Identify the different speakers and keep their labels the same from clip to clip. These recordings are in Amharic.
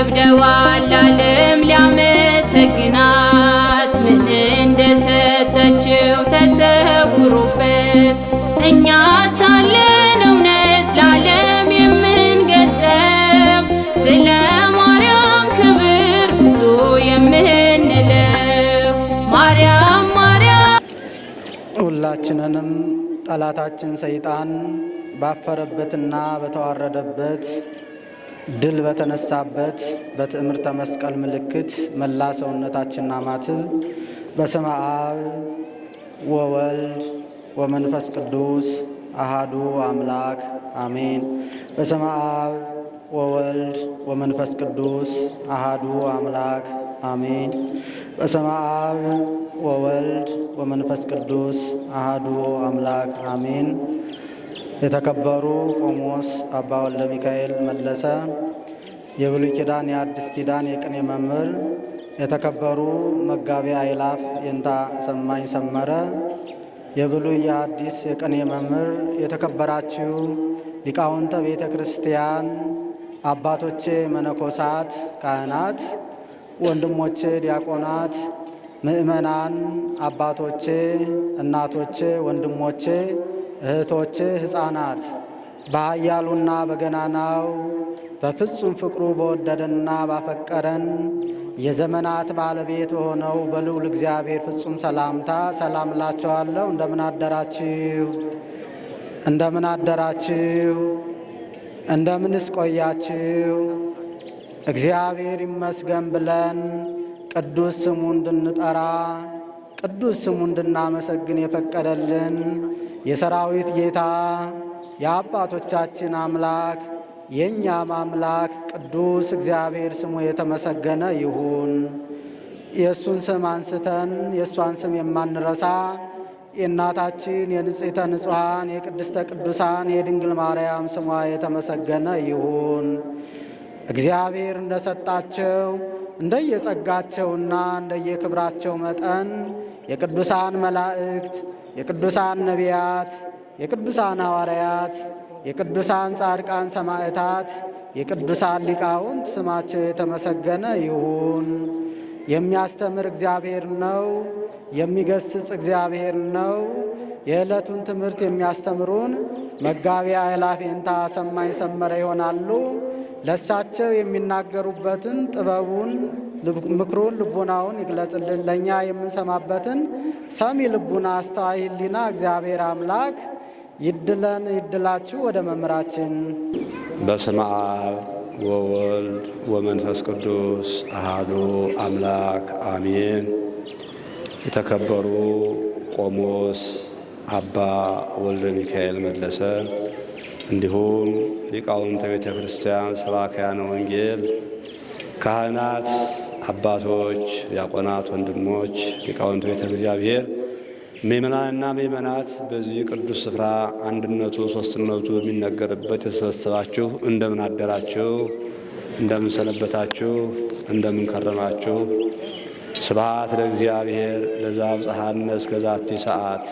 Speaker 1: ከብደዋል ዓለም ሊያመሰግናት ምን እንደሰጠችው ተሰውሮበት እኛ ሳለን እውነት ለዓለም የምንገልጠው ስለ ማርያም ክብር ብዙ የምንለው ማርያም ማርያም።
Speaker 2: ሁላችንንም ጠላታችን ሰይጣን ባፈረበትና በተዋረደበት ድል በተነሳበት በትዕምርተ መስቀል ምልክት መላ ሰውነታችንና ማትብ በስመ አብ ወወልድ ወመንፈስ ቅዱስ አሃዱ አምላክ አሜን። በስመ አብ ወወልድ ወመንፈስ ቅዱስ አሃዱ አምላክ አሜን። በስመ አብ ወወልድ ወመንፈስ ቅዱስ አሃዱ አምላክ አሜን። የተከበሩ ቆሞስ አባ ወልደ ሚካኤል መለሰ የብሉይ ኪዳን የአዲስ ኪዳን የቅኔ መምህር፣ የተከበሩ መጋቤ አእላፍ የንታ ሰማኝ ሰመረ የብሉይ የአዲስ የቅኔ መምህር፣ የተከበራችሁ ሊቃውንተ ቤተ ክርስቲያን አባቶቼ መነኮሳት፣ ካህናት፣ ወንድሞቼ ዲያቆናት፣ ምእመናን፣ አባቶቼ፣ እናቶቼ፣ ወንድሞቼ፣ እህቶቼ፣ ሕፃናት በኃያሉና በገናናው በፍጹም ፍቅሩ በወደደንና ባፈቀረን የዘመናት ባለቤት በሆነው በልዑል እግዚአብሔር ፍጹም ሰላምታ ሰላም እላችኋለሁ። እንደምን አደራችሁ? እንደምን አደራችሁ? እንደምንስ ቆያችሁ? እግዚአብሔር ይመስገን ብለን ቅዱስ ስሙ እንድንጠራ ቅዱስ ስሙ እንድናመሰግን የፈቀደልን የሰራዊት ጌታ የአባቶቻችን አምላክ የእኛም አምላክ ቅዱስ እግዚአብሔር ስሙ የተመሰገነ ይሁን። የእሱን ስም አንስተን የእሷን ስም የማንረሳ የእናታችን የንጽሕተ ንጹሐን የቅድስተ ቅዱሳን የድንግል ማርያም ስሟ የተመሰገነ ይሁን። እግዚአብሔር እንደሰጣቸው እንደየጸጋቸውና እንደየክብራቸው መጠን የቅዱሳን መላእክት፣ የቅዱሳን ነቢያት፣ የቅዱሳን ሐዋርያት፣ የቅዱሳን ጻድቃን ሰማዕታት፣ የቅዱሳን ሊቃውንት ስማቸው የተመሰገነ ይሁን። የሚያስተምር እግዚአብሔር ነው። የሚገስጽ እግዚአብሔር ነው። የዕለቱን ትምህርት የሚያስተምሩን መጋቤ አእላፍ የንታ ሰማኝ ሰመረ ይሆናሉ። ለሳቸው የሚናገሩበትን ጥበቡን፣ ምክሩን፣ ልቡናውን ይግለጽልን። ለእኛ የምንሰማበትን ሰሚ ልቡና፣ አስተዋይ ሕሊና እግዚአብሔር አምላክ ይድለን። ይድላችሁ። ወደ መምህራችን።
Speaker 3: በስመ አብ ወወልድ ወመንፈስ ቅዱስ አሃዱ አምላክ አሜን። የተከበሩ ቆሞስ አባ ወልደ ሚካኤል መለሰ እንዲሁም ሊቃውንተ ቤተ ክርስቲያን፣ ሰባክያነ ወንጌል፣ ካህናት፣ አባቶች፣ ዲያቆናት፣ ወንድሞች፣ ሊቃውንተ ቤተ እግዚአብሔር፣ ምእመናንና ምእመናት በዚህ ቅዱስ ስፍራ አንድነቱ ሦስትነቱ የሚነገርበት የተሰበሰባችሁ እንደምን አደራችሁ? እንደምን ሰነበታችሁ? እንደምን ከረማችሁ? ስብሐት ለእግዚአብሔር ለዘአብጽሐነ እስከ ዛቲ ሰዓት፣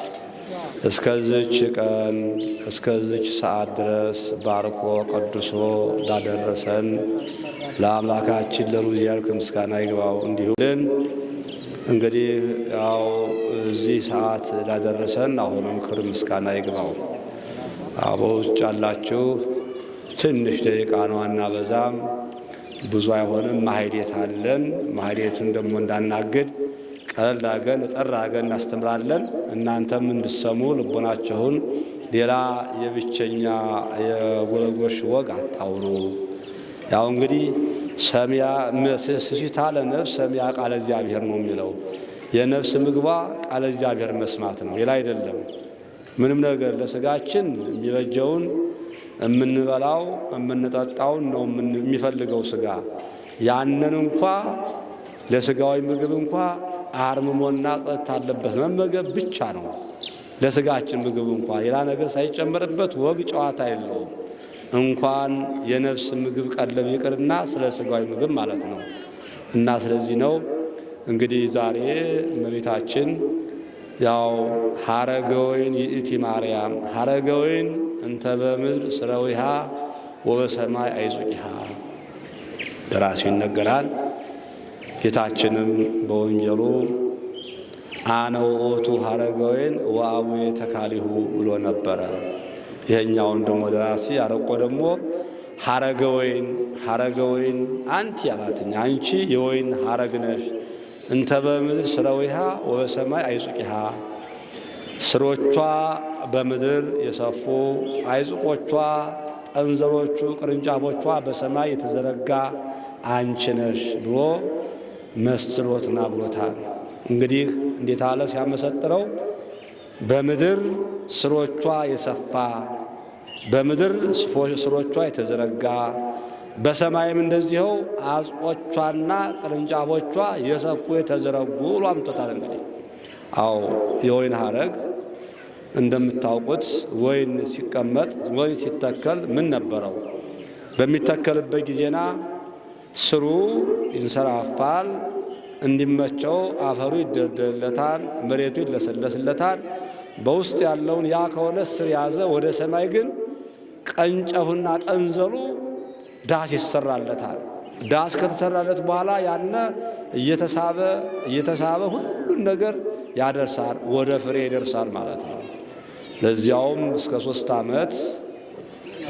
Speaker 3: እስከዚች ቀን እስከዚች ሰዓት ድረስ ባርኮ ቀድሶ ላደረሰን ለአምላካችን ለእግዚአብሔር ከምስጋና ይግባው። እንዲሁም እንግዲህ ያው እዚህ ሰዓት ላደረሰን አሁንም ክብር ምስጋና ይግባው። በውጭ ያላችሁ ትንሽ ደቂቃ ነው አናበዛም፣ ብዙ አይሆንም። ማህሌት አለን። ማህሌቱን ደግሞ እንዳናግድ ቀለል አድርገን እጠር አድርገን እናስተምራለን። እናንተም እንድሰሙ ልቦናችሁን ሌላ የብቸኛ የጎለጎሽ ወግ አታውሩ። ያው እንግዲህ ሰሚያ ስሲታ ለነፍስ ሰሚያ ቃለ እግዚአብሔር ነው የሚለው። የነፍስ ምግቧ ቃለ እግዚአብሔር መስማት ነው፣ ሌላ አይደለም። ምንም ነገር ለስጋችን የሚበጀውን የምንበላው የምንጠጣውን ነው የሚፈልገው ስጋ። ያንን እንኳ ለስጋዊ ምግብ እንኳ አርምሞና ጸጥታ አለበት መመገብ ብቻ ነው። ለስጋችን ምግብ እንኳ ሌላ ነገር ሳይጨመርበት ወግ ጨዋታ የለውም። እንኳን የነፍስ ምግብ ቀለብ ይቅርና ስለ ስጋዊ ምግብ ማለት ነው። እና ስለዚህ ነው እንግዲህ ዛሬ እመቤታችን ያው ሐረገ ወይን ይእቲ ማርያም ሐረገ ወይን እንተ በምድር ስረዊሃ ወበሰማይ አይጹቂሃ ደራሲው ይነገራል። ጌታችንም በወንጌሉ አነ ውእቱ ሀረገ ወይን ወአቡየ ተካሊሁ ብሎ ነበረ። ይሄኛውን ደግሞ ደራሲ ያረቆ ደግሞ ሀረገ ወይን አንቲ ያላትኝ አንቺ የወይን ሀረግ ነሽ እንተ በምድር ስረዊሃ ወበሰማይ አይጹቂሃ ስሮቿ በምድር የሰፉ አይጹቆቿ ጠንዘሮቹ ቅርንጫፎቿ በሰማይ የተዘረጋ አንቺ ነሽ ብሎ መስሎትና ብሎታል። እንግዲህ እንዴት አለ ሲያመሰጥረው በምድር ስሮቿ የሰፋ በምድር ስሮቿ የተዘረጋ በሰማይም እንደዚህው አጽቆቿና ቅርንጫፎቿ የሰፉ የተዘረጉ ብሎ አምጥቶታል። እንግዲህ አዎ የወይን ሀረግ እንደምታውቁት ወይን ሲቀመጥ ወይን ሲተከል ምን ነበረው? በሚተከልበት ጊዜና ስሩ ይንሰራፋል፣ እንዲመቸው አፈሩ ይደለደለታል፣ መሬቱ ይለሰለስለታል። በውስጥ ያለውን ያ ከሆነ ስር ያዘ። ወደ ሰማይ ግን ቀንጨፉና ጠንዘሉ ዳስ ይሰራለታል። ዳስ ከተሰራለት በኋላ ያነ እየተሳበ ሁሉን ነገር ያደርሳል፣ ወደ ፍሬ ይደርሳል ማለት ነው። ለዚያውም እስከ 3 ዓመት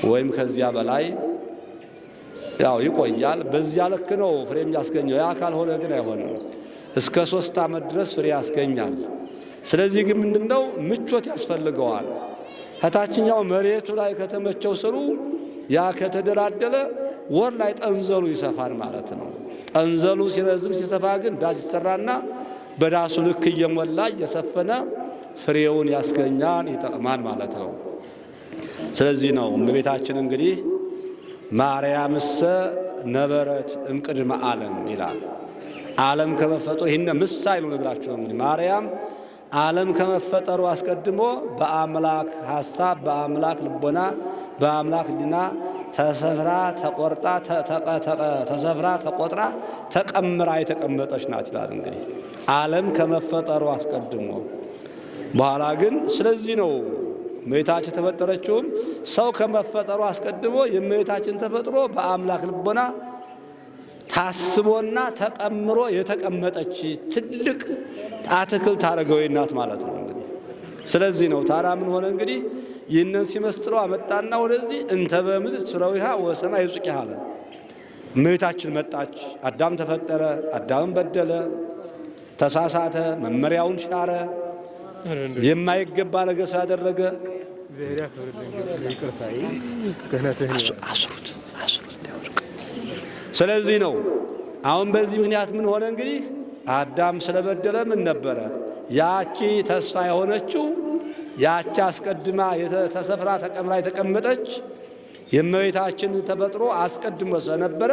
Speaker 3: ወይም ከዚያ በላይ ያው ይቆያል። በዚያ ልክ ነው ፍሬ የሚያስገኘው። ያ ካልሆነ ግን አይሆንም። እስከ 3 ዓመት ድረስ ፍሬ ያስገኛል። ስለዚህ ግን ምንድነው ምቾት ያስፈልገዋል። ከታችኛው መሬቱ ላይ ከተመቸው ስሩ ያ ከተደላደለ ወር ላይ ጠንዘሉ ይሰፋል ማለት ነው። ጠንዘሉ ሲረዝም ሲሰፋ ግን ዳስ ይሰራና በዳሱ ልክ እየሞላ እየሰፈነ ፍሬውን ያስገኛል፣ ይጠቅማል ማለት ነው። ስለዚህ ነው እመቤታችን እንግዲህ ማርያምሰ ነበረት እምቅድመ ዓለም ይላል። ዓለም ከመፈጠሩ ይህን ምሳሌ ነው ነግራችሁ ነው። እንግዲህ ማርያም ዓለም ከመፈጠሩ አስቀድሞ በአምላክ ሐሳብ፣ በአምላክ ልቦና፣ በአምላክ ሕሊና ተሰፍራ ተቆርጣ ተሰፍራ ተቆጥራ ተቀምራ የተቀመጠች ናት ይላል። እንግዲህ ዓለም ከመፈጠሩ አስቀድሞ በኋላ ግን ስለዚህ ነው እመቤታችን የተፈጠረችውም ሰው ከመፈጠሩ አስቀድሞ የእመቤታችን ተፈጥሮ በአምላክ ልቦና ታስቦና ተቀምሮ የተቀመጠች ትልቅ አትክልት ሀረገ ወይን ናት ማለት ነው። እንግዲህ ስለዚህ ነው ታዲያ ምን ሆነ እንግዲህ ይህንን ሲመስለው አመጣና ወደዚህ እንተ በምድር ስረዊሃ ወሰማይ አይጹቂሃ አለ። እመቤታችን መጣች። አዳም ተፈጠረ። አዳምን በደለ፣ ተሳሳተ፣ መመሪያውን ሻረ፣ የማይገባ ነገር ስላደረገ አስሩት። ስለዚህ ነው አሁን በዚህ ምክንያት ምን ሆነ እንግዲህ አዳም ስለበደለ ምን ነበረ ያቺ ተስፋ የሆነችው ያቺ አስቀድማ ተሰፍራ ተቀምራ የተቀመጠች የእመቤታችን ተፈጥሮ አስቀድሞ ስለነበረ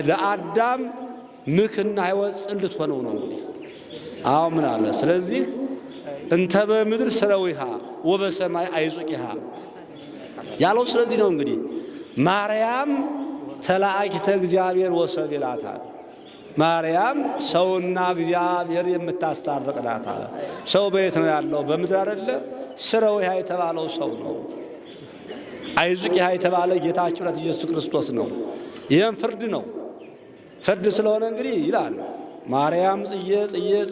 Speaker 3: ለአዳም ምክና ሕይወት ጽልት ሆነው ነው እንግዲህ አሁን ምን አለ ስለዚህ እንተ በምድር ስረዊሃ ወበሰማይ አይጹቂሃ ያለው ስለዚህ ነው እንግዲህ ማርያም ተላእኪተ እግዚአብሔር ወሰብ ይላታል። ማርያም ሰውና እግዚአብሔር የምታስታርቅ ናት አለ። ሰው በየት ነው ያለው? በምድር አይደለ? ስረዊሃ የተባለው ሰው ነው። አይጹቂሃ የተባለ ጌታችን ኢየሱስ ክርስቶስ ነው። ይህም ፍርድ ነው። ፍርድ ስለሆነ እንግዲህ ይላል ማርያም ጽዬ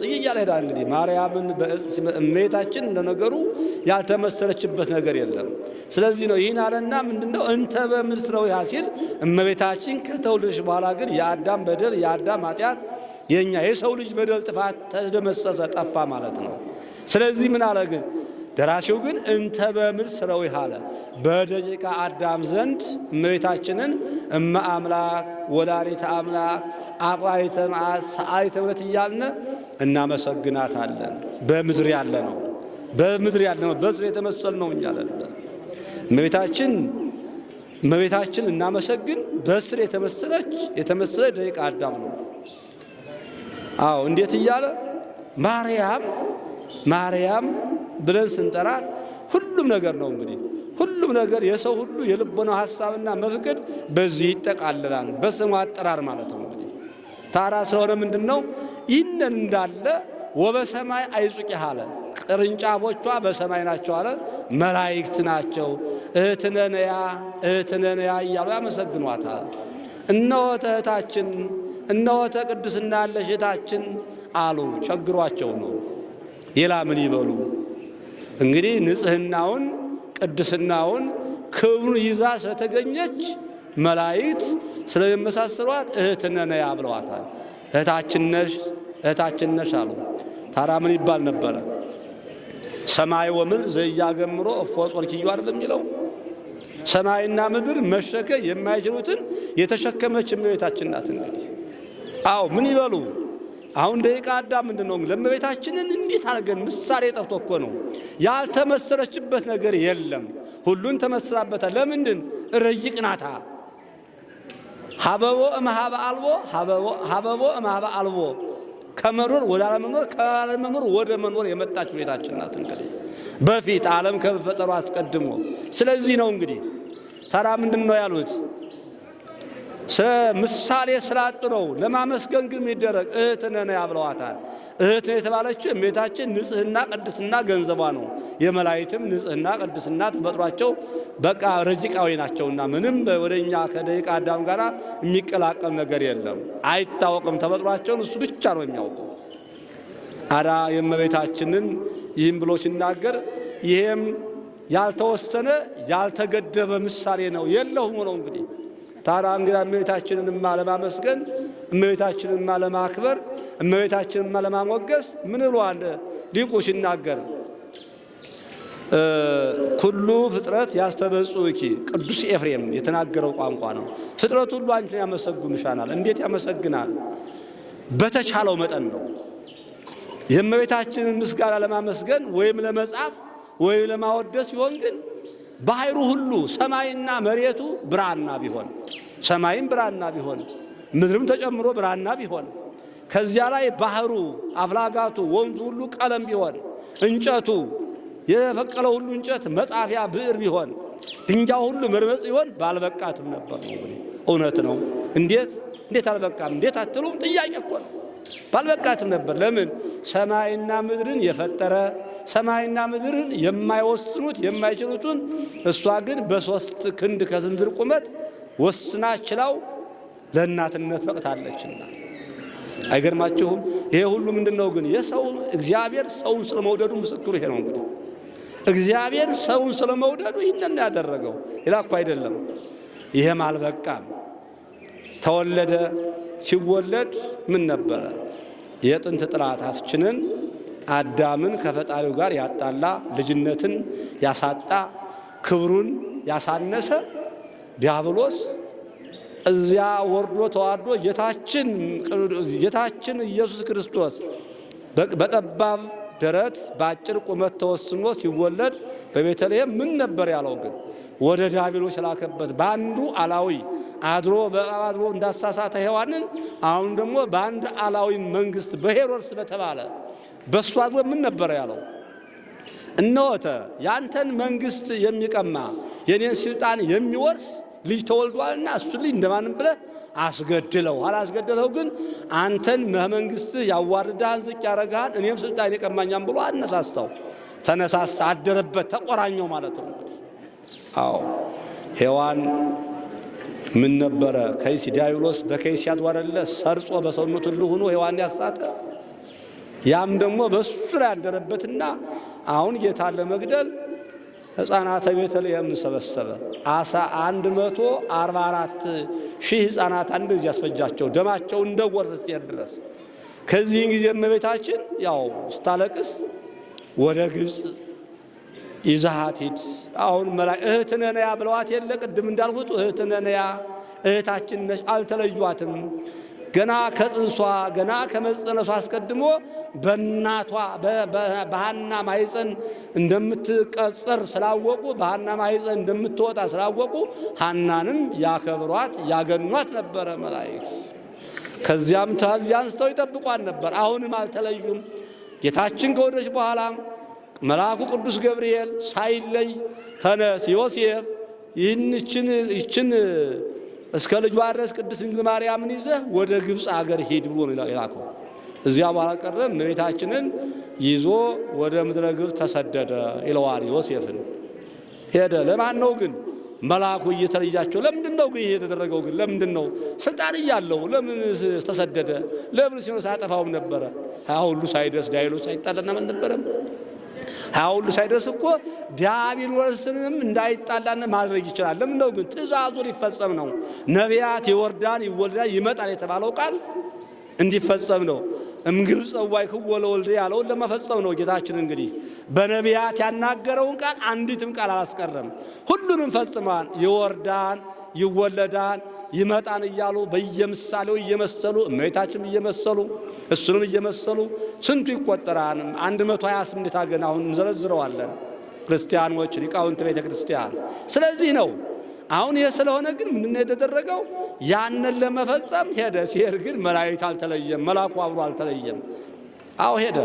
Speaker 3: እያለ ሄዳል። እንግዲህ ማርያምን እመቤታችን እንደነገሩ ያልተመሰለችበት ነገር የለም። ስለዚህ ነው ይህን አለና ምንድነው እንተ በምድር ስረዊሃ ሲል እመቤታችን ከተወለደች በኋላ ግን የአዳም በደል የአዳም ኃጢአት የኛ የሰው ልጅ በደል ጥፋት ተደመሰሰ ጠፋ ማለት ነው። ስለዚህ ምን አለ ግን ደራሲው ግን እንተ በምድር ስረዊሃ አለ። በደቂቀ አዳም ዘንድ እመቤታችንን እመ አምላክ ወላዲተ አምላክ አቋይተ መዓት ሰዓሊተ ምሕረት እያልን እናመሰግናታለን። በምድር ያለ ነው በስር የተመሰል ነው እኛ አለን። እመቤታችን እናመሰግን በስር የተመሰለ ደቂቀ አዳም ነው። አዎ እንዴት እያለ ማርያም ብለን ስንጠራት ሁሉም ነገር ነው እንግዲህ ሁሉም ነገር የሰው ሁሉ የልቦናው ሐሳብና መፍቀድ በዚህ ይጠቃልላል። በስሙ አጠራር ማለት ነው። እንግዲህ ታራ ስለሆነ ምንድነው ይህንን እንዳለ ወበሰማይ አይጹቂሃ አለ። ቅርንጫፎቿ በሰማይ ናቸው አለ። መላእክት ናቸው። እህትነነያ እያሉ ያመሰግኗታል። እነሆተ እህታችን፣ እነሆተ ቅድስና ያለሽ እህታችን አሉ። ቸግሯቸው ነው። ሌላ ምን ይበሉ? እንግዲህ ንጽሕናውን ቅድስናውን ክብሩን ይዛ ስለተገኘች መላእክት ስለሚመሳሰሏት እህትነ ነያ ብለዋታል። እህታችን ነሽ አሉ። ታዲያ ምን ይባል ነበረ? ሰማይ ወምድር ዘያገምሮ እፎ ጾርኪዩ አይደለም የሚለው? ሰማይና ምድር መሸከም የማይችሉትን የተሸከመች እመቤታችን ናት። እንግዲህ አዎ ምን ይበሉ? አሁን ደቂቃ አዳም ምንድነው? ለእመቤታችንን እንዴት አድርገን ምሳሌ ጠፍቶ እኮ ነው። ያልተመሰለችበት ነገር የለም። ሁሉን ተመስላበታል። ለምንድን? ረይቅ ናታ። ሀበቦ እምኀበ አልቦ ሀበቦ እምኀበ አልቦ ከመኖር ወደ አለመኖር ከአለመኖር ወደ መኖር የመጣች እመቤታችን ናት። እንግዲህ በፊት ዓለም ከመፈጠሩ አስቀድሞ። ስለዚህ ነው እንግዲህ ታዲያ ምንድን ነው ያሉት? ስለ ምሳሌ ስላጡ ነው። ለማመስገን ግን የሚደረግ እህትነ ነያ ብለዋታል። እህት የተባለችው እመቤታችን ንጽሕና ቅድስና ገንዘቧ ነው። የመላእክትም ንጽሕና ቅድስና ተፈጥሯቸው በቃ ረቂቃዊ ናቸውና ምንም ወደኛ ከደቂቀ አዳም ጋር የሚቀላቀል ነገር የለም። አይታወቅም። ተፈጥሯቸውን እሱ ብቻ ነው የሚያውቀው። አዳ የእመቤታችንን ይህም ብሎ ሲናገር ይሄም ያልተወሰነ ያልተገደበ ምሳሌ ነው። የለሁም ነው እንግዲህ ታዲያ እንግዲህ እመቤታችንንማ ለማመስገን እመቤታችንንማ ለማክበር እመቤታችንንማ ለማሞገስ ምን ብሏል ሊቁ ሲናገር? ኩሉ ፍጥረት ያስተበጽኡኪ። ቅዱስ ኤፍሬም የተናገረው ቋንቋ ነው። ፍጥረት ሁሉ አንቺን ያመሰግኑሻል። እንዴት ያመሰግናል? በተቻለው መጠን ነው። የእመቤታችንን ምስጋና ለማመስገን ወይም ለመጻፍ ወይም ለማወደስ ሲሆን ግን ባህሩ ሁሉ ሰማይና መሬቱ ብራና ቢሆን ሰማይም ብራና ቢሆን ምድርም ተጨምሮ ብራና ቢሆን ከዚያ ላይ ባህሩ አፍላጋቱ ወንዙ ሁሉ ቀለም ቢሆን እንጨቱ የፈቀለው ሁሉ እንጨት መጻፊያ ብዕር ቢሆን ድንጋዩ ሁሉ መርበጽ ቢሆን ባልበቃትም ነበር ነው። እውነት ነው። እንዴት አልበቃም? እንዴት አትሉም? ጥያቄ እኮ ነው። ባልበቃትም ነበር። ለምን? ሰማይና ምድርን የፈጠረ ሰማይና ምድርን የማይወስኑት የማይችሉትን እሷ ግን በሶስት ክንድ ከስንዝር ቁመት ወስና ችላው ለእናትነት በቅታለችና። አይገርማችሁም? ይሄ ሁሉ ምንድነው ግን? የሰው እግዚአብሔር ሰውን ስለመውደዱ ምስክሩ ይሄ ነው። እንግዲህ እግዚአብሔር ሰውን ስለመውደዱ ይህንን ያደረገው ሌላ እኮ አይደለም። ይሄም አልበቃም። ተወለደ። ሲወለድ ምን ነበረ? የጥንት ጥላታችንን አዳምን ከፈጣሪው ጋር ያጣላ፣ ልጅነትን ያሳጣ፣ ክብሩን ያሳነሰ ዲያብሎስ እዚያ ወርዶ ተዋርዶ ጌታችን ኢየሱስ ክርስቶስ በጠባብ ደረት በአጭር ቁመት ተወስኖ ሲወለድ በቤተልሔም ምን ነበር ያለው? ግን ወደ ዲያብሎስ የላከበት በአንዱ አላዊ አድሮ እንዳሳሳተ ሔዋንን አሁን ደግሞ በአንድ አላዊ መንግስት በሄሮድስ በተባለ በእሱ አድሮ ምን ነበር ያለው? እነሆተ ያንተን መንግስት የሚቀማ የኔን ስልጣን የሚወርስ ልጅ ተወልዷልና እሱ ልጅ እንደማንም ብለህ አስገድለው። አላስገደለው ግን አንተን መንግስት ያዋርዳህን ዝቅ ያረጋህን እኔም ስልጣን የቀማኛም ብሎ አነሳሳው። ተነሳሳ፣ አደረበት፣ ተቆራኘው ማለት ነው። አዎ ሔዋን ምን ነበረ? ከይሲ ዲያብሎስ በከይሲ ያድዋረለ ሰርጾ በሰውነቱ ሁሉ ሆኖ ሔዋን ያሳተ። ያም ደግሞ በሱ ላይ ያደረበትና አሁን ጌታን ለመግደል ሕፃናተ ቤተልሔም ሰበሰበ። 144,000 ሕፃናት አንድ ጊዜ ያስፈጃቸው፣ ደማቸው እንደ ጎርፍ ሲሄድ ድረስ። ከዚህን ጊዜ እመቤታችን ያው ስታለቅስ ወደ ግብፅ ይዛሃት ሂድ። አሁን እህትነ ነያ ብለዋት የለ ቅድም እንዳልኩት እህትነ ነያ እህታችን ነሽ። አልተለዩአትም። ገና ከጽንሷ ገና ከመጸነሷ አስቀድሞ በእናቷ በሐና ማኅፀን እንደምትቀጸር ስላወቁ በሐና ማኅፀን እንደምትወጣ ስላወቁ ሐናንም ያከብሯት ያገኗት ነበረ መላእክት። ከዚያም ተዚያ አንስተው ይጠብቋት ነበር። አሁንም አልተለዩም። ጌታችን ከወደች በኋላ መልአኩ ቅዱስ ገብርኤል ሳይለይ ተነስ ዮሴፍ ይህችን እስከ ልጇ ድረስ ቅድስት ድንግል ማርያምን ይዘህ ወደ ግብፅ አገር ሂድ ብሎ ነው የላከው። እዚያ በኋላ ቀረ እመቤታችንን ይዞ ወደ ምድረ ግብፅ ተሰደደ ይለዋል። ዮሴፍን ሄደ። ለማን ነው ግን? መልአኩ እየተለያቸው ለምንድን ነው ግን ይሄ የተደረገው? ግን ለምንድን ነው? ስልጣን እያለው ለምን ተሰደደ? ለምን ሲኖር ሳያጠፋውም ነበረ? ሀያ ሁሉ ሳይደርስ ዲያብሎስ ሳይጣላና ምን ነበረም? ሀያ ሁሉ ሳይደርስ እኮ ዲያብሎስንም እንዳይጣላና ማድረግ ይችላል። ለምን ነው ግን? ትእዛዙ ሊፈጸም ነው። ነቢያት ይወርዳን ይወልዳን ይመጣል የተባለው ቃል እንዲፈጸም ነው። እምግብፅ እዋይክዎ ለወልደ ያለውን ለመፈጸም ነው። ጌታችን እንግዲህ በነቢያት ያናገረውን ቃል አንዲትም ቃል አላስቀረም። ሁሉንም ፈጽሟል። ይወርዳን ይወለዳን ይመጣን እያሉ በየምሳሌው እየመሰሉ እመቤታችንም እየመሰሉ እሱንም እየመሰሉ ስንቱ ይቆጠራል። 128 አገን አሁን እንዘረዝረዋለን ክርስቲያኖች ሊቃውንት ቤተ ክርስቲያን። ስለዚህ ነው አሁን ይሄ ስለሆነ ግን ምን የተደረገው? ያንን ለመፈጸም ሄደ። ሲሄድ ግን መላእክት አልተለየም፣ መልአኩ አብሮ አልተለየም። አዎ ሄደ።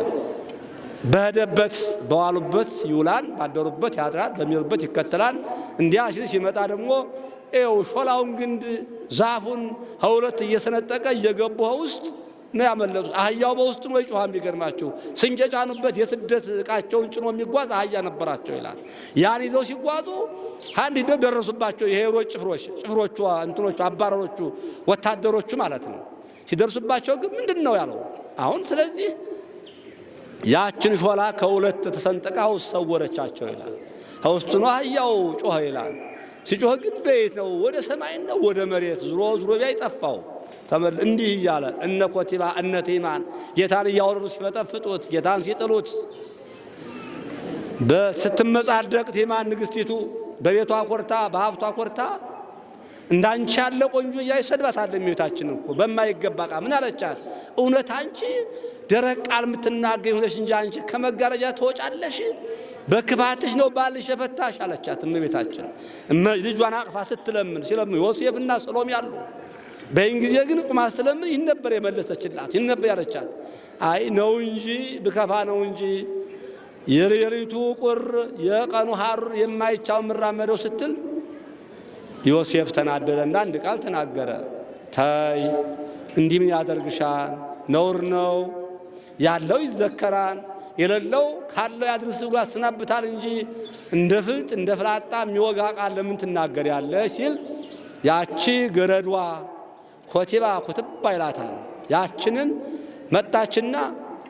Speaker 3: በሄደበት በዋሉበት ይውላል፣ ባደሩበት ያድራል፣ በሚሉበት ይከተላል። እንዲያ ሲል ሲመጣ ደግሞ ሾላውን ግንድ ዛፉን ከሁለት እየሰነጠቀ እየገቡ ውስጥ ነው ያመለጡት። አህያው በውስጡ ነው ይጮሃል። ቢገርማችሁ ስንቅ የጫኑበት የስደት ዕቃቸውን ጭኖ የሚጓዝ አህያ ነበራቸው ይላል። ያን ይዘው ሲጓዙ አንድ ይደው ደረሱባቸው። የሄሮች ጭፍሮቹ እንትኖቹ አባረሮቹ ወታደሮቹ ማለት ነው። ሲደርሱባቸው ግን ምንድን ነው ያለው? አሁን ስለዚህ ያችን ሾላ ከሁለት ተሰንጠቃ ውስጥ ሰወረቻቸው ይላል። ከውስጡ ነው አህያው ጮኸ ይላል። ሲጮህ ግን በየት ነው? ወደ ሰማይ ነው ወደ መሬት? ዙሮ ቢያይ ጠፋው። እንዲህ እያለ እነ ኮቲባ እነ ቴማን ጌታን እያወረዱ ሲፈጠፍጡት ጌታን ሲጥሉት በስትመጻደቅ ቴማን ንግስቲቱ በቤቷ ኮርታ በሀብቷ ኮርታ እንዳንቺ ያለ ቆንጆ እያይሰድባታል። እመቤታችን እኮ በማይገባ ቃል ምን አለቻት? እውነት አንቺ ደረቅ ቃል የምትናገኝ ሆነሽ እንጂ አንቺ ከመጋረጃ ትወጫለሽ? በክፋትሽ ነው ባልሽ የፈታሽ አለቻት። እመቤታችን ልጇን አቅፋ ሲለምን ዮሴፍና ሰሎሜ ያሉ በይን ጊዜ ግን ቁማ ስትለምን ይህን ነበር የመለሰችላት። ይህን ነበር ያለቻት። አይ ነው እንጂ ብከፋ ነው እንጂ የሌሊቱ ቁር የቀኑ ሐር የማይቻው ምራመደው ስትል ዮሴፍ ተናደደና አንድ ቃል ተናገረ። ተይ እንዲህ ምን ያደርግሻል? ነውር ነው። ያለው ይዘከራል፣ የሌለው ካለው ያድርስ ብሎ ያሰናብታል እንጂ እንደ ፍልጥ እንደ ፍላጣ የሚወጋ ቃል ለምን ትናገር ያለ ሲል ያቺ ገረዷ ኮቲባ ኩትባ ይላታል። ያችንን መጣችና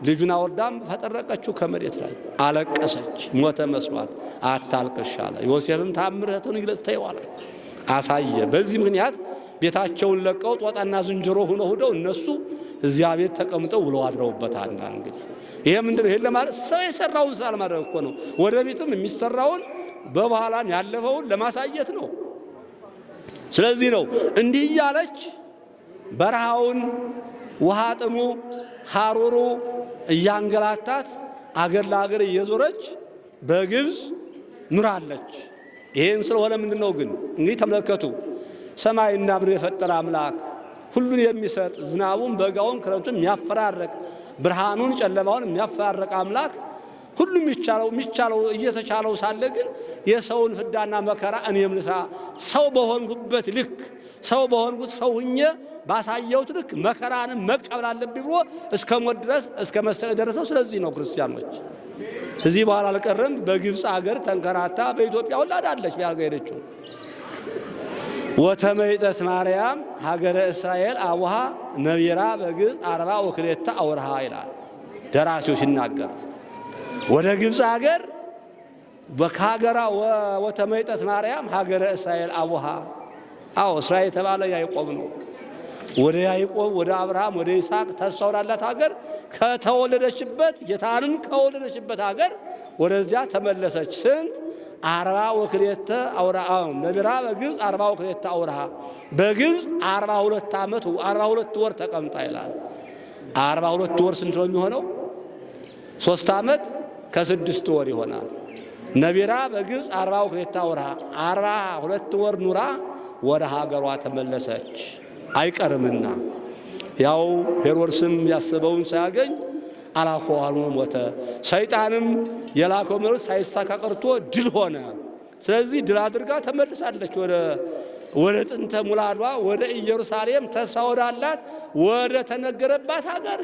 Speaker 3: ልጁን አወርዳም ፈጠረቀችው ከመሬት ላይ አለቀሰች። ሞተ መስሏት አታልቅሽ አለ። ዮሴፍም ታምረቱን ይግለጥ አላት፣ አሳየ። በዚህ ምክንያት ቤታቸውን ለቀው ጦጣና ዝንጀሮ ሆነው እነሱ እዚያ ቤት ተቀምጠው ውለው አድረውበታል። እንግዲህ ይሄ ምንድነው? ይሄ ለማለት ሰው የሰራውን ሳል ማድረግ እኮ ነው። ወደ ቤትም የሚሰራውን በበኋላም ያለፈውን ለማሳየት ነው። ስለዚህ ነው እንዲህ እያለች በረሃውን ውሃ ጥሙ ሐሩሩ እያንገላታት አገር ለአገር እየዞረች በግብፅ ኑራለች። ይሄም ስለሆነ ምንድነው ግን እንግዲህ ተመለከቱ። ሰማይና ምድር የፈጠረ አምላክ ሁሉን የሚሰጥ ዝናቡን በጋውን ክረምቱን የሚያፈራረቅ ብርሃኑን ጨለማውን የሚያፈራረቅ አምላክ ሁሉም የሚቻለው እየተቻለው ሳለ ግን የሰውን ፍዳና መከራ እኔም ልሳ ሰው በሆንኩበት ልክ ሰው በሆንኩት ሰው ሁኜ ባሳየሁት ልክ መከራንም መቀበል አለብኝ ብሎ እስከ ሞት ድረስ እስከ መሰቀል ደረሰው። ስለዚህ ነው ክርስቲያኖች እዚህ በኋላ አልቀረም በግብፅ አገር ተንከራታ በኢትዮጵያ ወላዳለች ቢያርጋ ሄደችው። ወተመይጠት ማርያም ሀገረ እስራኤል አቡሃ ነቢራ በግብፅ 42 አውርሃ ይላል ደራሲው ሲናገር። ወደ ግብፅ ሀገር በካገራ ወተመይጠት ማርያም ሀገረ እስራኤል አቡሃ። አዎ እስራኤል የተባለ ያዕቆብ ነው። ወደ ያዕቆብ ወደ አብርሃም ወደ ይስሐቅ ተስፋ ወዳላት ሀገር ከተወለደችበት ጌታንም ከወለደችበት ሀገር ወደዚያ ተመለሰች። ስንት 42 አውራሃ ነቢራ በግብፅ 42 አውራሃ በግብፅ 42 ዓመት 42 ወር ተቀምጣ ይላል። 42 ወር ስንት ነው የሚሆነው? 3 ዓመት ከ6 ወር ይሆናል። ነቢራ በግብፅ 42 አውራሃ 42 ወር ኑራ ወደ ሀገሯ ተመለሰች። አይቀርምና ያው ሄሮድስም ያሰበውን ሳያገኝ አላኮዋሉ ሞተ። ሰይጣንም የላከው መልስ ሳይሳካ ቀርቶ ድል ሆነ። ስለዚህ ድል አድርጋ ተመልሳለች ወደ ጥንተ ሙላዷ ወደ ኢየሩሳሌም ተስፋ ወዳላት ወደ ተነገረባት ሀገር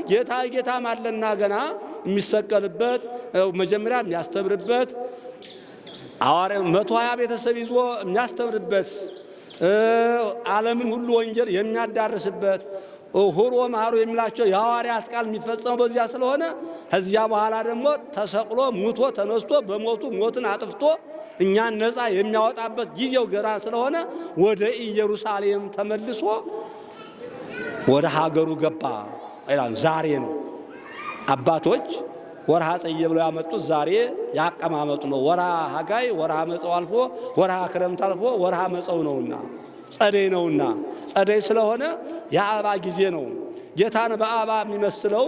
Speaker 3: ጌታ ማለና ገና የሚሰቀልበት መጀመሪያ የሚያስተምርበት ሐዋርያው 120 ቤተሰብ ይዞ የሚያስተምርበት ዓለምን ሁሉ ወንጌል የሚያዳርስበት ሁሮ ማሩ የሚላቸው የሐዋርያት ቃል የሚፈጸመው በዚያ ስለሆነ ከዚያ በኋላ ደግሞ ተሰቅሎ ሙቶ ተነስቶ በሞቱ ሞትን አጥፍቶ እኛን ነፃ የሚያወጣበት ጊዜው ገና ስለሆነ ወደ ኢየሩሳሌም ተመልሶ ወደ ሀገሩ ገባ ይላል። ዛሬ ነው አባቶች ወርሃ ጽጌ ብለው ያመጡት ዛሬ ያቀማመጡ ነው። ወርሃ ሐጋይ ወርሃ መጸው አልፎ ወርሃ ክረምት አልፎ ወርሃ መጸው ነውና ጸደይ ነውና ጸደይ ስለሆነ የአበባ ጊዜ ነው። ጌታን በአበባ የሚመስለው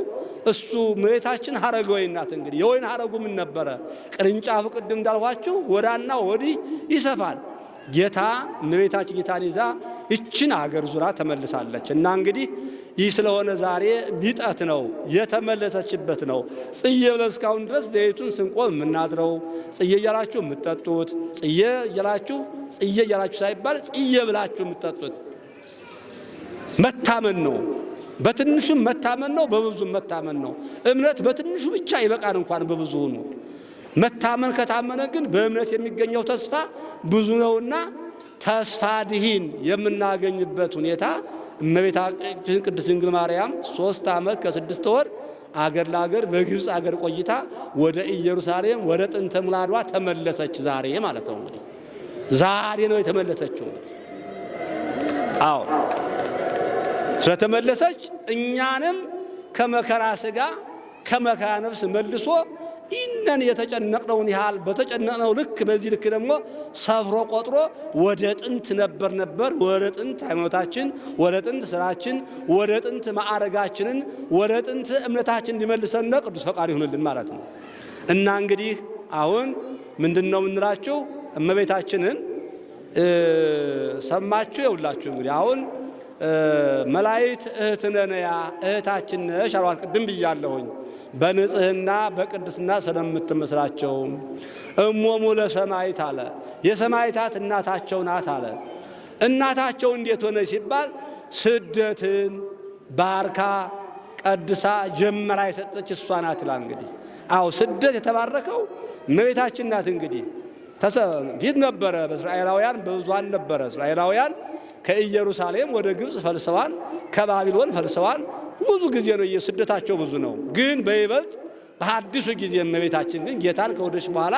Speaker 3: እሱ እመቤታችን ሐረገ ወይን ናት። እንግዲህ የወይን ሐረጉ ምን ነበረ? ቅርንጫፉ ቅድም እንዳልኋችሁ ወዳና ወዲህ ይሰፋል። ጌታ እመቤታችን ጌታን ይዛ ይችን አገር ዙራ ተመልሳለች እና እንግዲህ ይህ ስለሆነ ዛሬ ሚጠት ነው የተመለሰችበት ነው። ጽዬ ብለን እስካሁን ድረስ ሌሊቱን ስንቆም የምናድረው ጽዬ እያላችሁ የምትጠጡት ጽዬ እያላችሁ ሳይባል ጽዬ ብላችሁ የምትጠጡት መታመን ነው። በትንሹም መታመን ነው፣ በብዙም መታመን ነው። እምነት በትንሹ ብቻ ይበቃን እንኳን በብዙ ነው። መታመን ከታመነ ግን በእምነት የሚገኘው ተስፋ ብዙ ነውና ተስፋ ድሂን የምናገኝበት ሁኔታ እመቤታችን ቅድስት ድንግል ማርያም 3 ዓመት ከ6 ወር አገር ለአገር በግብፅ አገር ቆይታ ወደ ኢየሩሳሌም ወደ ጥንተ ምልዓዷ ተመለሰች። ዛሬ ማለት ነው እንግዲህ ዛሬ ነው የተመለሰችው። አዎ ስለተመለሰች እኛንም ከመከራ ሥጋ ከመከራ ነፍስ መልሶ ይነን የተጨነቅነውን ያህል በተጨነቅነው ልክ በዚህ ልክ ደግሞ ሰፍሮ ቆጥሮ ወደ ጥንት ነበር ወደ ጥንት ሃይማኖታችን፣ ወደ ጥንት ስራችን፣ ወደ ጥንት ማዕረጋችንን፣ ወደ ጥንት እምነታችን እንዲመልሰን ቅዱስ ፈቃድ ይሁንልን ማለት ነው። እና እንግዲህ አሁን ምንድነው የምንላችሁ? እመቤታችንን ሰማችሁ? ይውላችሁ እንግዲህ አሁን መላእክት እህትነ ነያ እህታችን ነሽ አሏት። ቅድም ብያለሁኝ በንጽህና በቅድስና ስለምትመስላቸው እሞሙ ለሰማዕት አለ። የሰማዕታት እናታቸው ናት አለ። እናታቸው እንዴት ሆነ ሲባል ስደትን ባርካ ቀድሳ ጀመራ የሰጠች እሷ ናት ይላል። እንግዲህ አዎ ስደት የተባረከው እመቤታችን ናት። እንግዲህ ፊት ነበረ በእስራኤላውያን በብዙሃን ነበረ። እስራኤላውያን ከኢየሩሳሌም ወደ ግብፅ ፈልሰዋል፣ ከባቢሎን ፈልሰዋል። ብዙ ጊዜ ነው የስደታቸው ብዙ ነው። ግን በይበልጥ በሐዲሱ ጊዜ እመቤታችን ግን ጌታን ከወደች በኋላ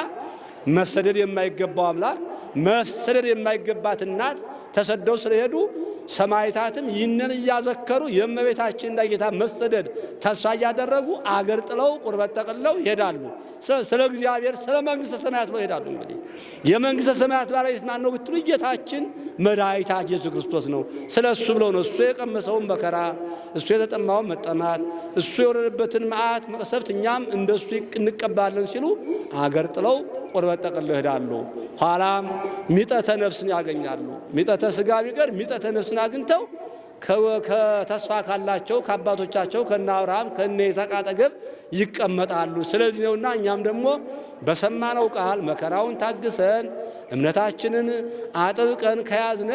Speaker 3: መሰደድ የማይገባው አምላክ መሰደድ የማይገባት እናት ተሰደው ስለሄዱ ሰማዕታትም ይህንን እያዘከሩ የእመቤታችንና ጌታ መሰደድ ተስፋ እያደረጉ አገር ጥለው ቁርበት ጠቅልለው ይሄዳሉ። ስለ እግዚአብሔር ስለ መንግሥተ ሰማያት ብለው ይሄዳሉ። እንግዲህ የመንግሥተ ሰማያት ባለቤት ማን ነው ብትሉ ጌታችን መድኃኒታችን ኢየሱስ ክርስቶስ ነው። ስለ እሱ ብለው ነው እሱ የቀመሰውን መከራ፣ እሱ የተጠማውን መጠማት፣ እሱ የወረደበትን መዓት መቅሰፍት እኛም እንደሱ እንቀባለን ሲሉ አገር ጥለው ቁርበት ጠቅልለው ይሄዳሉ። ኋላም ሚጠተ ነፍስን ያገኛሉ። ሚጠተ ሥጋ ቢቀር ሚጠተ ነፍስን አግኝተው ከተስፋ ካላቸው ከአባቶቻቸው ከነ አብርሃም ከነ ይስሐቅ አጠገብ ይቀመጣሉ። ስለዚህ ነውና እኛም ደግሞ በሰማነው ቃል መከራውን ታግሰን እምነታችንን አጥብቀን ከያዝነ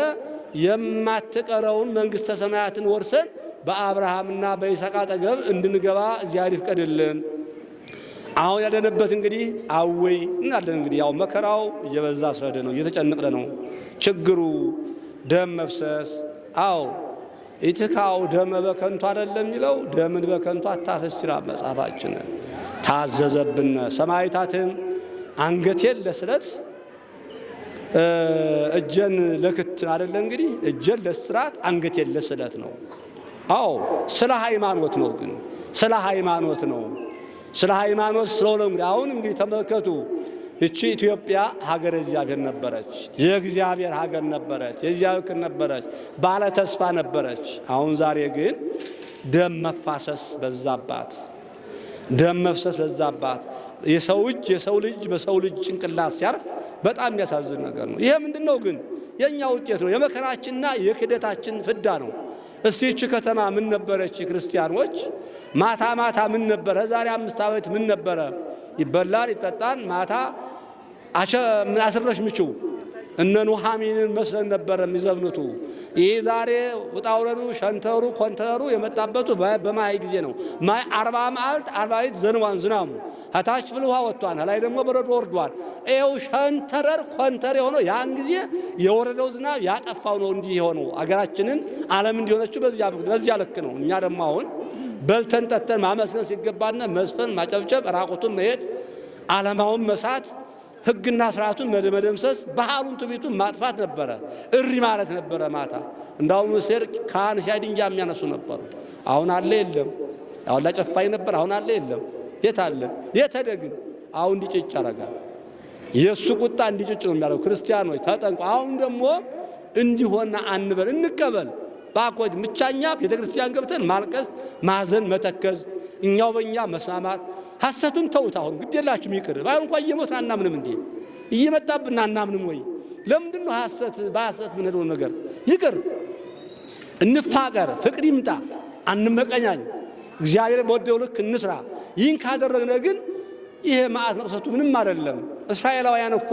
Speaker 3: የማትቀረውን መንግሥተ ሰማያትን ወርሰን በአብርሃምና በይስሐቅ አጠገብ እንድንገባ እግዚአብሔር ይፍቀድልን። አሁን ያለንበት እንግዲህ አወይ እናለን። እንግዲህ ያው መከራው እየበዛ ስለደ ነው፣ እየተጨነቅለ ነው። ችግሩ ደም መፍሰስ። አዎ ኢትካው ደም በከንቱ አይደለም የሚለው ደምን በከንቱ አታፈስ ይላል መጽሐፋችን። ታዘዘብን። ሰማዕታትም አንገቴን ለስለት እጀን ለክት አይደለም እንግዲህ እጀን ለስራት አንገቴን ለስለት ነው። አዎ ስለ ሃይማኖት ነው። ግን ስለ ሃይማኖት ነው። ስለ ሃይማኖት ስለሆነ እንግዲህ አሁን እንግዲህ ተመልከቱ። እቺ ኢትዮጵያ ሀገረ እግዚአብሔር ነበረች፣ የእግዚአብሔር ሀገር ነበረች፣ የእግዚአብሔር ክር ነበረች፣ ባለ ተስፋ ነበረች። አሁን ዛሬ ግን ደም መፋሰስ በዛባት፣ ደም መፍሰስ በዛባት። የሰው ልጅ በሰው ልጅ ጭንቅላት ሲያርፍ በጣም የሚያሳዝን ነገር ነው። ይሄ ምንድነው ግን? የኛ ውጤት ነው፣ የመከራችንና የክደታችን ፍዳ ነው። እስቲ እቺ ከተማ ምን ነበረች? ክርስቲያኖች ማታ ማታ ምን ነበረ? ዛሬ 5 ዓመት ምን ነበረ? ይበላል ይጠጣል። ማታ አስረሽ ምችው እነ ኑሐሚንን መስለን ነበረ የሚዘብኑቱ። ይህ ዛሬ ውጣውረዱ ሸንተሩ ኮንተሩ የመጣበቱ በማይ ጊዜ ነው። ማይ 40 መዓልት 40 ሌሊት ዘንዋን ዝናሙ ከታች ፍል ውሃ ወጥቷል፣ ላይ ደግሞ በረዶ ወርዷል። ይኸው ሸንተረር ኮንተር የሆነው ያን ጊዜ የወረደው ዝናብ ያጠፋው ነው እንዲህ የሆነው። አገራችንን ዓለም እንዲሆነችው በዚያ ልክ ነው። እኛ ደግሞ አሁን በልተን ጠጥተን ማመስገን ሲገባና መዝፈን፣ ማጨብጨብ፣ ራቁቱን መሄድ፣ ዓለማውን መሳት፣ ሕግና ስርዓቱን መደምሰስ፣ ባህሉን ትውፊቱን ማጥፋት ነበረ። እሪ ማለት ነበረ ማታ። እንዳውም ሴር ካህን ሲያይ ድንጋይ የሚያነሱ ነበሩ። አሁን አለ የለም። አሁን ላጨፋኝ ነበር፣ አሁን አለ የለም። የት አለ? የት ሄደ ግን? አሁን እንዲጭጭ ያደርጋል። የእሱ ቁጣ እንዲጭጭ ነው የሚያደርገው። ክርስቲያኖች ተጠንቁ። አሁን ደግሞ እንዲሆን አንበል፣ እንቀበል። ባኮጅ ምቻኛ ቤተ ክርስቲያን ገብተን ማልቀስ፣ ማዘን፣ መተከዝ፣ እኛው በእኛ መስማማት። ሐሰቱን ተውት። አሁን ግድ የላችሁም ይቅር። ባይሆን እንኳን እየሞትን አናምንም እንዴ? እየመጣብን አናምንም ወይ? ለምንድን ነው ሐሰት በሐሰት ምንለው ነገር? ይቅር፣ እንፋቀር፣ ፍቅር ይምጣ፣ አንመቀኛኝ፣ እግዚአብሔር በወደው ልክ እንስራ። ይህን ካደረግነ ግን ይሄ መዓት መቅሰቱ ምንም አይደለም። እስራኤላውያን እኮ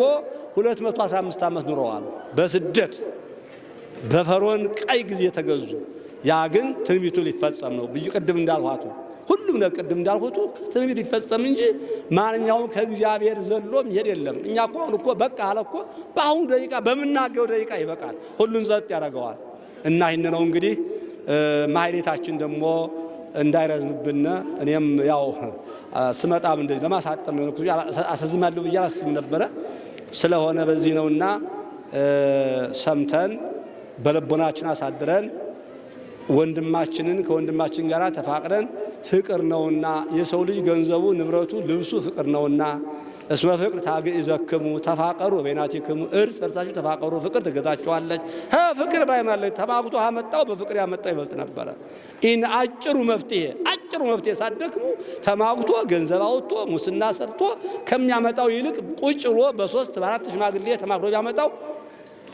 Speaker 3: 215 ዓመት ኑረዋል በስደት በፈርዖን ቀይ ጊዜ ተገዙ። ያ ግን ትንቢቱ ሊፈጸም ነው ብዬ ቅድም እንዳልኋቱ ሁሉም ነው ቅድም እንዳልሁት ትንቢት ሊፈጸም እንጂ ማንኛውም ከእግዚአብሔር ዘሎም ይሄድ የለም። እኛ እኮ አሁን እኮ በቃ አለ እኮ በአሁኑ ደቂቃ በምናገው ደቂቃ ይበቃል፣ ሁሉን ጸጥ ያደርገዋል። እና ይህን ነው እንግዲህ ማህሌታችን ደግሞ እንዳይረዝምብን እኔም ያው ስመጣም እንደዚህ ለማሳጠር ነው አሰዝማለሁ ብዬ አላስብም ነበረ። ስለሆነ በዚህ ነውና ሰምተን በልቦናችን አሳድረን ወንድማችንን ከወንድማችን ጋር ተፋቅረን ፍቅር ነውና የሰው ልጅ ገንዘቡ ንብረቱ ልብሱ ፍቅር ነውና እስመ ፍቅር ታግእዘክሙ ተፋቀሩ በይናቲክሙ እርስ በርሳችሁ ተፋቀሩ ፍቅር ትገዛችኋለች። ፍቅር ባይማለች ተማግቶ አመጣው በፍቅር ያመጣው ይበልጥ ነበረ። ኢን አጭሩ መፍትሄ ሳደክሙ ተማግቶ ገንዘብ አውጥቶ ሙስና ሰርቶ ከሚያመጣው ይልቅ ቁጭ ብሎ በ3 በ4 ሽማግሌ ተማክሮ ያመጣው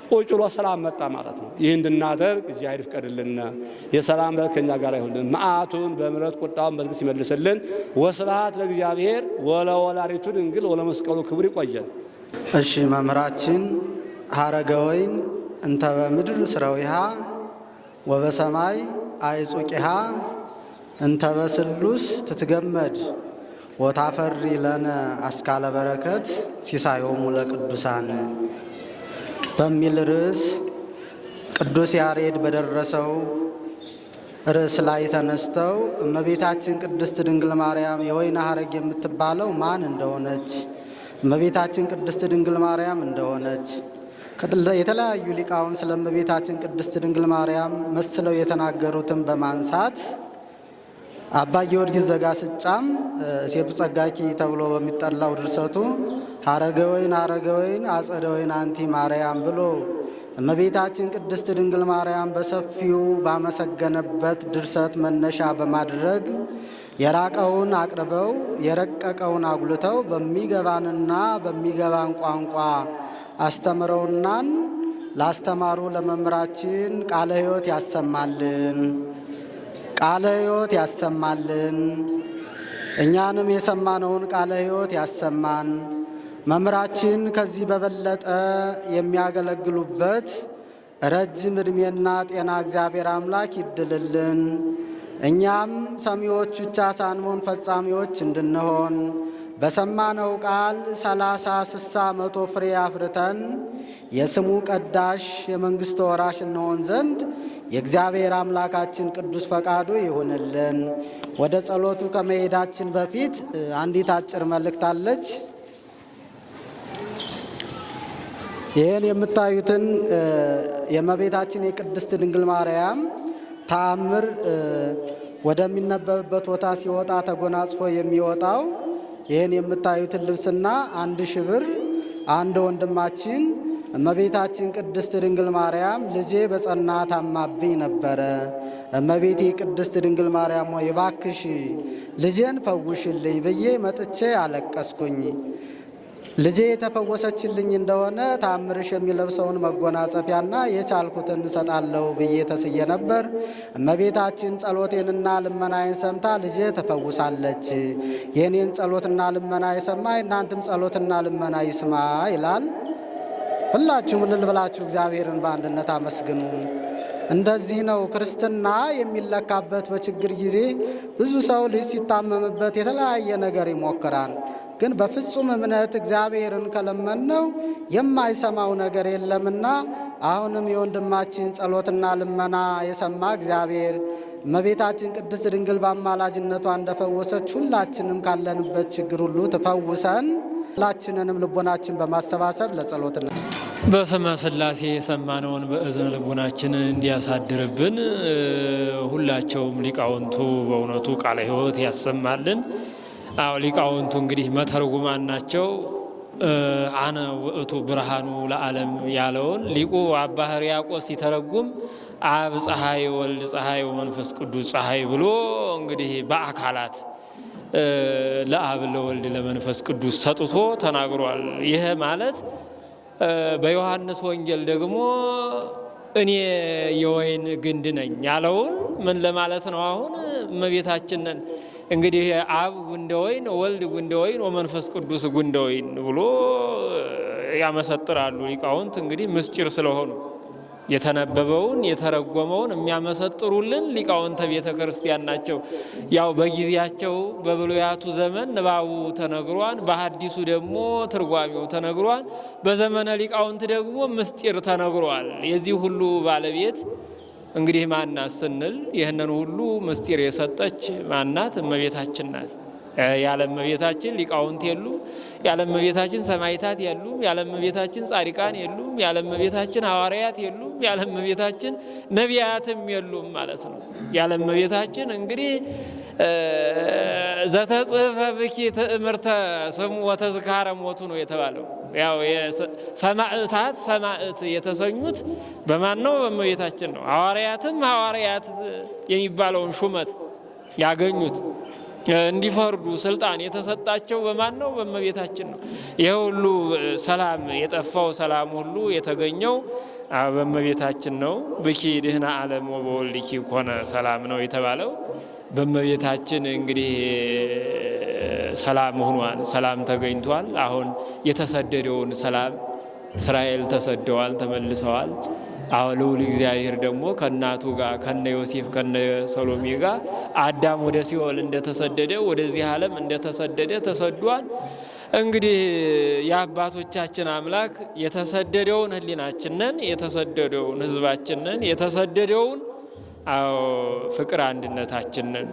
Speaker 3: ቁጭ ብሎ ሰላም መጣ ማለት ነው። ይህ እንድናደርግ እግዚአብሔር ይፍቀድልን። የሰላም በር ከኛ ጋር ይሁንልን። መዓቱን በምሕረት ቁጣውን በትዕግስት ይመልስልን። ወስብሐት ለእግዚአብሔር ወለወላዲቱ ድንግል ወለመስቀሉ ክቡር። ይቆየን።
Speaker 2: እሺ መምህራችን ሀረገ ወይን እንተ በምድር ስረዊሃ ወበሰማይ አይጹቂሃ እንተ በስሉስ ትትገመድ ወታፈሪ ለነ አስካለ በረከት ሲሳዮሙ ለቅዱሳን በሚል ርዕስ ቅዱስ ያሬድ በደረሰው ርዕስ ላይ ተነስተው እመቤታችን ቅድስት ድንግል ማርያም የወይን ሐረግ የምትባለው ማን እንደሆነች፣ እመቤታችን ቅድስት ድንግል ማርያም እንደሆነች የተለያዩ ሊቃውን ስለ እመቤታችን ቅድስት ድንግል ማርያም መስለው የተናገሩትን በማንሳት አባ ጊዮርጊስ ዘጋስጫም ሴብ ጸጋኪ ተብሎ በሚጠራው ድርሰቱ ሐረገ ወይን አጸደ ወይን አንቲ ማርያም ብሎ እመቤታችን ቅድስት ድንግል ማርያም በሰፊው ባመሰገነበት ድርሰት መነሻ በማድረግ የራቀውን አቅርበው የረቀቀውን አጉልተው በሚገባንና በሚገባን ቋንቋ አስተምረውናን ላስተማሩ ለመምህራችን ቃለ ሕይወት ያሰማልን፣ ቃለ ሕይወት ያሰማልን። እኛንም የሰማነውን ቃለ ሕይወት ያሰማን። መምህራችን ከዚህ በበለጠ የሚያገለግሉበት ረጅም ዕድሜና ጤና እግዚአብሔር አምላክ ይድልልን። እኛም ሰሚዎች ብቻ ሳንሆን ፈጻሚዎች እንድንሆን በሰማነው ቃል 30፣ 60፣ 100 ፍሬ አፍርተን የስሙ ቀዳሽ የመንግሥቱ ወራሽ እንሆን ዘንድ የእግዚአብሔር አምላካችን ቅዱስ ፈቃዱ ይሁንልን። ወደ ጸሎቱ ከመሄዳችን በፊት አንዲት አጭር መልእክት አለች። ይህን የምታዩትን የእመቤታችን የቅድስት ድንግል ማርያም ተአምር ወደሚነበብበት ቦታ ሲወጣ ተጎናጽፎ የሚወጣው ይህን የምታዩትን ልብስና 1000 ብር አንድ ወንድማችን እመቤታችን ቅድስት ድንግል ማርያም ልጄ በጸና ታማብኝ ነበረ፣ እመቤቴ ቅድስት ድንግል ማርያም ሆይ እባክሽ ልጄን ፈውሽልኝ ብዬ መጥቼ አለቀስኩኝ። ልጄ የተፈወሰችልኝ እንደሆነ ታምርሽ የሚለብሰውን መጎናጸፊያና የቻልኩትን እሰጣለሁ ብዬ ተስዬ ነበር። እመቤታችን ጸሎቴንና ልመናዬን ሰምታ ልጄ ተፈውሳለች። የኔን ጸሎትና ልመና የሰማ እናንተም ጸሎትና ልመና ይስማ ይላል። ሁላችሁም እልል ብላችሁ እግዚአብሔርን በአንድነት አመስግኑ። እንደዚህ ነው ክርስትና የሚለካበት። በችግር ጊዜ ብዙ ሰው ልጅ ሲታመምበት የተለያየ ነገር ይሞክራል። ግን በፍጹም እምነት እግዚአብሔርን ከለመነው የማይሰማው ነገር የለምና አሁንም የወንድማችን ጸሎትና ልመና የሰማ እግዚአብሔር እመቤታችን ቅድስት ድንግል በአማላጅነቷ እንደፈወሰች ሁላችንም ካለንበት ችግር ሁሉ ትፈውሰን። ሁላችንንም ልቦናችን በማሰባሰብ ለጸሎትና
Speaker 4: በስመ ሥላሴ የሰማነውን በእዝነ ልቦናችን እንዲያሳድርብን ሁላቸውም ሊቃውንቱ በእውነቱ ቃለ ሕይወት ያሰማልን። አዎ ሊቃውንቱ እንግዲህ መተርጉማን ናቸው። አነ ውእቱ ብርሃኑ ለዓለም ያለውን ሊቁ አባ ሕርያቆስ ሲተረጉም አብ ፀሐይ፣ ወልድ ፀሐይ፣ ወመንፈስ ቅዱስ ፀሐይ ብሎ እንግዲህ በአካላት ለአብ ለወልድ ለመንፈስ ቅዱስ ሰጥቶ ተናግሯል። ይህ ማለት በዮሐንስ ወንጌል ደግሞ እኔ የወይን ግንድ ነኝ ያለውን ምን ለማለት ነው? አሁን እመቤታችንን እንግዲህ አብ ጉንደ ወይን፣ ወልድ ጉንደ ወይን፣ ወመንፈስ ቅዱስ ጉንደ ወይን ብሎ ያመሰጥራሉ ሊቃውንት። እንግዲህ ምስጢር ስለሆኑ የተነበበውን የተረጎመውን የሚያመሰጥሩልን ሊቃውንተ ቤተ ክርስቲያን ናቸው። ያው በጊዜያቸው በብሉያቱ ዘመን ንባቡ ተነግሯል፣ በሐዲሱ ደግሞ ትርጓሜው ተነግሯል፣ በዘመነ ሊቃውንት ደግሞ ምስጢር ተነግሯል። የዚህ ሁሉ ባለቤት እንግዲህ ማናት ስንል ይህንን ሁሉ ምስጢር የሰጠች ማናት? እመቤታችን ናት። ያለ እመቤታችን ሊቃውንት የሉም። ያለ እመቤታችን ሰማዕታት የሉም። ያለ እመቤታችን ጻድቃን የሉም። ያለ እመቤታችን ሐዋርያት የሉም። ያለ እመቤታችን ነቢያትም የሉም ማለት ነው። ያለ እመቤታችን እንግዲህ ዘተጽሕፈ ብኪ ትእምርተ ስሙ ወተዝካረ ሞቱ ነው የተባለው። ያው ሰማዕታት ሰማዕት የተሰኙት በማን ነው? በእመቤታችን ነው። ሐዋርያትም ሐዋርያት የሚባለውን ሹመት ያገኙት እንዲፈርዱ ስልጣን የተሰጣቸው በማን ነው? በእመቤታችን ነው። ይህ ሁሉ ሰላም የጠፋው ሰላም ሁሉ የተገኘው በእመቤታችን ነው። ብኪ ድህነ ዓለም ወበወልድኪ ኮነ ሰላም ነው የተባለው በእመቤታችን እንግዲህ ሰላም ሆኗል፣ ሰላም ተገኝቷል። አሁን የተሰደደውን ሰላም እስራኤል ተሰደዋል፣ ተመልሰዋል። አሁን ልዑል እግዚአብሔር ደግሞ ከእናቱ ጋር ከነ ዮሴፍ ከነ ሰሎሜ ጋር አዳም ወደ ሲኦል እንደተሰደደ ወደዚህ ዓለም እንደተሰደደ ተሰዷል። እንግዲህ የአባቶቻችን አምላክ የተሰደደውን ሕሊናችንን የተሰደደውን ሕዝባችንን የተሰደደውን ፍቅር አንድነታችንን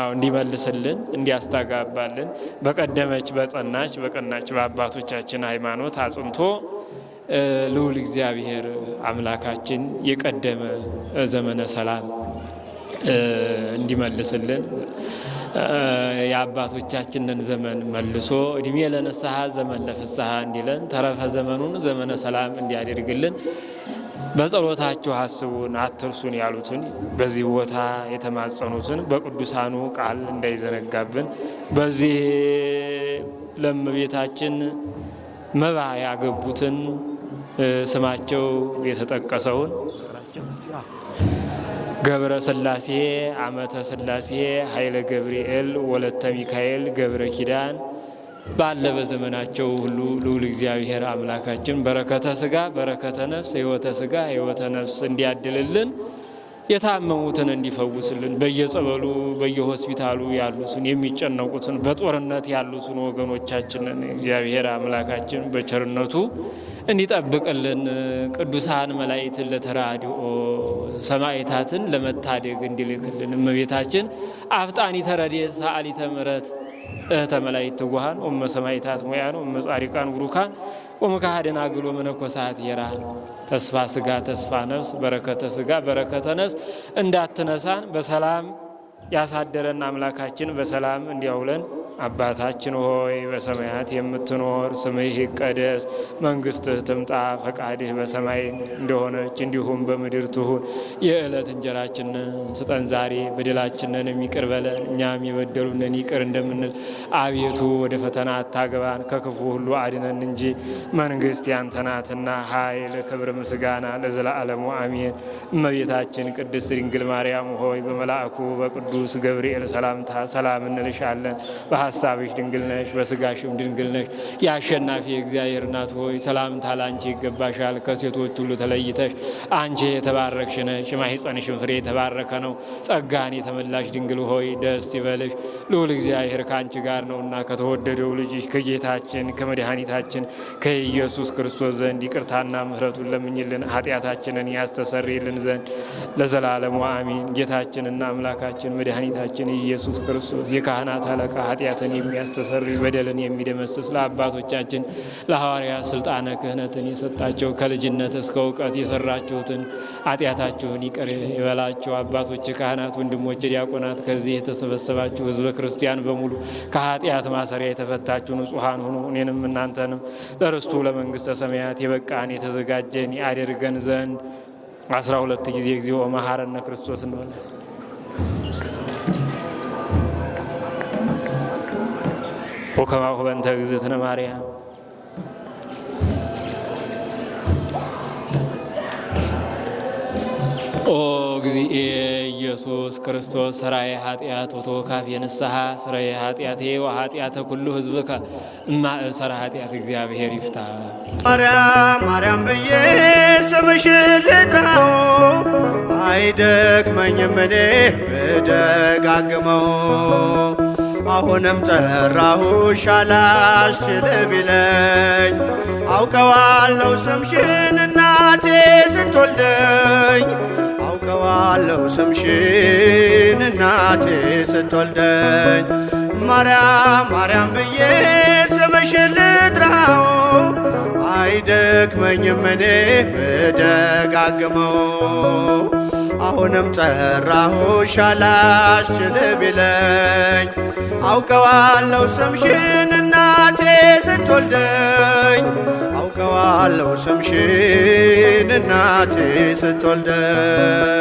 Speaker 4: እንዲመልስልን እንዲያስተጋባልን በቀደመች በጸናች በቀናች በአባቶቻችን ሃይማኖት አጽንቶ ልዑል እግዚአብሔር አምላካችን የቀደመ ዘመነ ሰላም እንዲመልስልን የአባቶቻችንን ዘመን መልሶ እድሜ ለንስሐ ዘመን ለፍስሐ እንዲለን ተረፈ ዘመኑን ዘመነ ሰላም እንዲያደርግልን በጸሎታችሁ አስቡን አትርሱን ያሉትን በዚህ ቦታ የተማጸኑትን በቅዱሳኑ ቃል እንዳይዘነጋብን በዚህ ለእመቤታችን መባ ያገቡትን ስማቸው የተጠቀሰውን ገብረ ሥላሴ፣ አመተ ሥላሴ፣ ኃይለ ገብርኤል፣ ወለተ ሚካኤል፣ ገብረ ኪዳን ባለ በዘመናቸው ሁሉ ልዑል እግዚአብሔር አምላካችን በረከተ ሥጋ በረከተ ነፍስ ሕይወተ ሥጋ ሕይወተ ነፍስ እንዲያድልልን የታመሙትን እንዲፈውስልን በየጸበሉ በየሆስፒታሉ ያሉትን የሚጨነቁትን በጦርነት ያሉትን ወገኖቻችንን እግዚአብሔር አምላካችን በቸርነቱ እንዲጠብቅልን ቅዱሳን መላእክትን ለተራድኦ ሰማዕታትን ለመታደግ እንዲልክልን እመቤታችን አፍጣኒተ ረድኤት ሰአሊተ ምሕረት እህተ መላእክት ትጉሃን ወመ ሰማዕታት ሞያን ወመ ጻድቃን ቡሩካን ወመካህደን አግሎ መነኮሳት የራን ተስፋ ሥጋ ተስፋ ነፍስ በረከተ ሥጋ በረከተ ነፍስ እንዳትነሳን በሰላም ያሳደረን አምላካችን በሰላም እንዲያውለን። አባታችን ሆይ በሰማያት የምትኖር ስምህ ይቀደስ፣ መንግሥትህ ትምጣ፣ ፈቃድህ በሰማይ እንደሆነች እንዲሁም በምድር ትሁን። የዕለት እንጀራችንን ስጠን ዛሬ፣ በደላችንን ይቅር በለን እኛም የበደሉንን ይቅር እንደምንል፣ አቤቱ ወደ ፈተና አታግባን ከክፉ ሁሉ አድነን እንጂ መንግሥት ያንተ ናትና ኃይል፣ ክብር፣ ምስጋና ለዘላለሙ አሜን። እመቤታችን ቅድስት ድንግል ማርያም ሆይ በመልአኩ በቅዱስ ገብርኤል ሰላምታ ሰላም እንልሻለን። በሐሳብሽ ድንግል ነሽ፣ በሥጋሽም ድንግል ነሽ። የአሸናፊ የእግዚአብሔር እናት ሆይ ሰላምታ ላንቺ ይገባሻል። ከሴቶች ሁሉ ተለይተሽ አንቺ የተባረክሽ ነሽ፣ የማኅፀንሽም ፍሬ የተባረከ ነው። ጸጋን የተመላሽ ድንግል ሆይ ደስ ይበልሽ፣ ልዑል እግዚአብሔር ከአንቺ ጋር ነውና ከተወደደው ልጅሽ ከጌታችን ከመድኃኒታችን ከኢየሱስ ክርስቶስ ዘንድ ይቅርታና ምሕረቱን ለምኝልን ኃጢአታችንን ያስተሰርይልን ዘንድ ለዘላለሙ አሚን። ጌታችንና አምላካችን መድኃኒታችን ኢየሱስ ክርስቶስ የካህናት አለቃ ኃጢአትን የሚያስተሰርይ በደልን የሚደመስስ ለአባቶቻችን ለሐዋርያት ስልጣነ ክህነትን የሰጣቸው ከልጅነት እስከ እውቀት የሰራችሁትን ኃጢአታችሁን ይቅር ይበላቸው። አባቶች ካህናት፣ ወንድሞች ዲያቆናት፣ ከዚህ የተሰበሰባችሁ ሕዝበ ክርስቲያን በሙሉ ከኃጢአት ማሰሪያ የተፈታችሁ ንጹሐን ሁኑ። እኔንም እናንተንም ለርስቱ ለመንግሥተ ሰማያት የበቃን የተዘጋጀን ያደርገን ዘንድ 12 ጊዜ እግዚኦ መሐረነ ክርስቶስ እንበላለን። ወከማሁ በእንተ እግዝእትነ ማርያም ኦ እግዚእ ኢየሱስ ክርስቶስ ሠራየ ኃጢአት ወተወካፌ ንስሐ ሠራየ ኃጢአቴ ወኃጢአተ ኩሉ ሕዝብከ እማእሰረ ኃጢአት እግዚአብሔር ይፍታ።
Speaker 5: ማርያም ማርያም ብዬ ስምሽን ልጥራው አይደክመኝም እኔ ብደጋግመው። አሁንም ጠራሁሽ አላስችል ቢለኝ አውቀዋለሁ ስምሽን እናቴ ስትወልደኝ አውቀዋለሁ ስምሽን እናቴ ስትወልደኝ። ማርያም ማርያም ብዬ ስምሽን ልጥራው አይደክመኝም እኔ ብደጋግመው። አሁንም ጠራሁሽ አላስችል ቢለኝ አውቀዋለሁ ስምሽን እናቴ ስትወልደኝ አውቀዋለሁ ስምሽን እናቴ ስትወልደኝ።